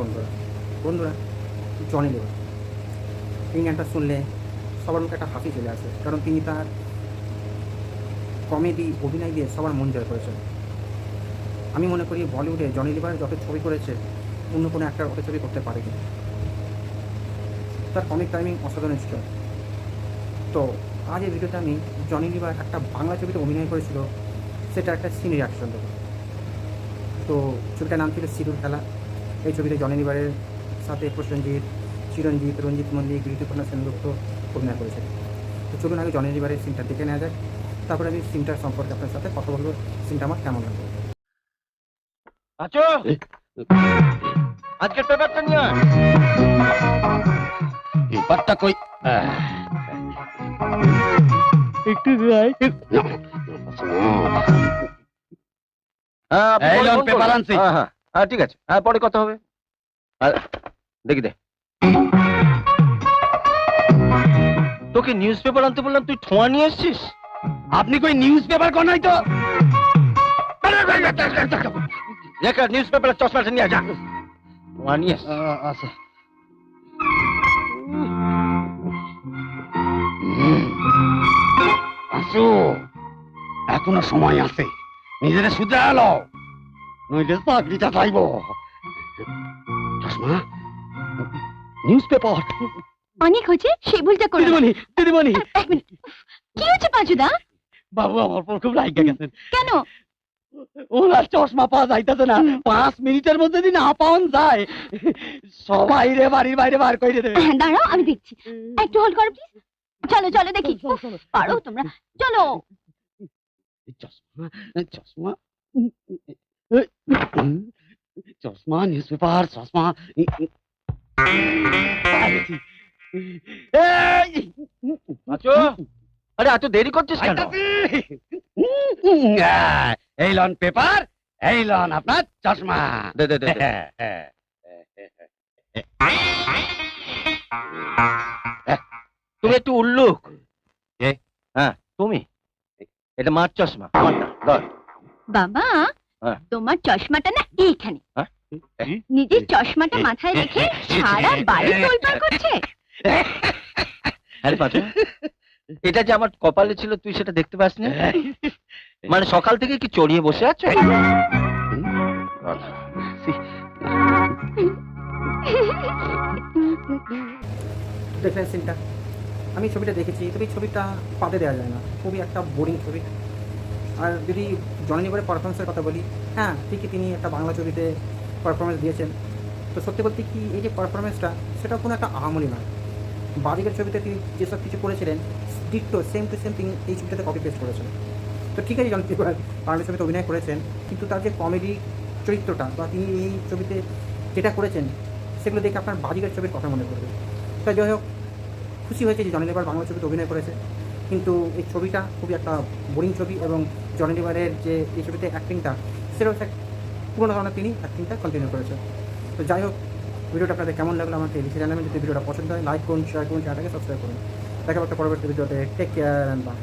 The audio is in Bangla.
বন্ধুরা বন্ধুরা জনি লিভার এই গানটা শুনলে সবার মুখে একটা হাসি চলে আসে, কারণ তিনি তার কমেডি অভিনয় দিয়ে সবার মন জয় করেছেন। আমি মনে করি বলিউডে জনি লিভার যত ছবি করেছে অন্য কোনো একটা অত ছবি করতে পারে কিনা। তার কমিক টাইমিং অসাধারণ ছিল। তো আজ এই ভিডিওতে আমি জনি লিভার একটা বাংলা ছবিতে অভিনয় করেছিল, সেটা একটা সিন রিয়াকশন দেবো। তো ছবিটার নাম ছিল সিঁদুর খেলা। এই ছবিতে জনি লিভারের সাথে প্রসেনজিৎ, চিরঞ্জিত, রঞ্জিত মল্লিক, ঋতুপর্ণা সেনগুপ্ত অভিনয় করেছে। তো চলুন আগে জনি লিভারের সিনটা দেখে নেওয়া যায়, তারপরে আমি সিনটার সম্পর্কে আপনার সাথে কথা বলবো, সিনটা আমার কেমন লাগবে। আচ্ছা, আজকের পেপারটা নিয়ে আয়। পেপারটা কই? একটু গাই। এই লন পেপার আনছি। হ্যাঁ ঠিক আছে, হ্যাঁ পরে কথা হবে। দেখি দে, তোকে নিউজ পেপার আনতে বললাম, তুই ঠোঁয়া নিয়ে এসছিস। আপনি কই নিউজ পেপার কোন নাই তো? নিউজ পেপারের চশমাটা নিয়ে যা, ঠোঁয়া নিয়ে এসছিস। আচ্ছা, আসো, এখনো সময় আছে, নিজেরা শুধরে আলো, নইলে চাকরিটা চাইব। চশমা, নিউজ পেপার। অনেক হয়েছে, সেই ভুলটা করো না। দিদিমণি, দিদিমণি, এক মিনিট, কি হচ্ছে পাঁচুদা? বাবু আমার পর খুব রাইগা গেছেন। কেন? ওনার চশমা পাওয়া যাইতেছে না, 5 মিনিটের মধ্যে দিন না পাওয়া যায়, সবাই রে বাড়ির বাইরে বার করে দেবে। দাঁড়াও, আমি দেখছি, একটু হোল্ড করো প্লিজ। চলো চলো দেখি, পারো তোমরা, চলো। চশমা, চশমা, চশমা, নিউজ পেপার, চশমা। আচ্ছা, আরে এত দেরি করছিস কেন? এই লন পেপার, এই লন আপনার চশমা। দে দে দে দে। তুমি একটু উল্লুক। হ্যাঁ তুমি, এটা মার চশমা, আমারটা ধর। বাবা, হ্যাঁ। তোমার চশমাটা না এইখানে। হ্যাঁ? নিজের চশমাটা মাথায় রেখে সারা বাড়ি তোলপাড় করছে। আরে পাঁচু, এটা যে আমার কপালে ছিল তুই সেটা দেখতে পাস না? মানে সকাল থেকে কি চড়িয়ে বসে আছো? দেখলেন সিনটা? আমি ছবিটা দেখেছি, তবে এই ছবিটা পাতে দেওয়া যায় না, খুবই একটা বোরিং ছবি। আর যদি জনি লিভারের পারফরমেন্সের কথা বলি, হ্যাঁ ঠিকই তিনি একটা বাংলা ছবিতে পারফরমেন্স দিয়েছেন। তো সত্যি বলতে কি, এই যে পারফরমেন্সটা, সেটা কোনো একটা আহামরি নয়। বাজিকের ছবিতে তিনি যেসব কিছু করেছিলেন, ডিট্টো সেম টু সেম তিনি এই ছবিটাতে কপি পেস্ট করেছেন। তো ঠিক আছে, জনি লিভার বাংলা ছবিতে অভিনয় করেছেন, কিন্তু তার যে কমেডি চরিত্রটা বা তিনি এই ছবিতে যেটা করেছেন, সেগুলো দেখে আপনার বাজিকের ছবির কথা মনে পড়বে। তাই যাই হোক, খুশি হয়েছে যে জনি লিভার বাংলা ছবিতে অভিনয় করেছে, কিন্তু এই ছবিটা খুবই একটা বোরিং ছবি, এবং জনি লিভারের যে এই ছবিতে অ্যাক্টিংটা, সেটাও পুরোনো ধরনের তিনি অ্যাক্টিংটা কন্টিনিউ করেছে। তো যাই হোক, ভিডিওটা আপনাদের কেমন লাগলো আমাকে লিখে জানাবেন। যদি ভিডিওটা পছন্দ হয় লাইক করুন, শেয়ার করুন, চ্যানেলটাকে সাবস্ক্রাইব করুন। দেখা একটা পরবর্তী ভিডিওতে। Take care and by.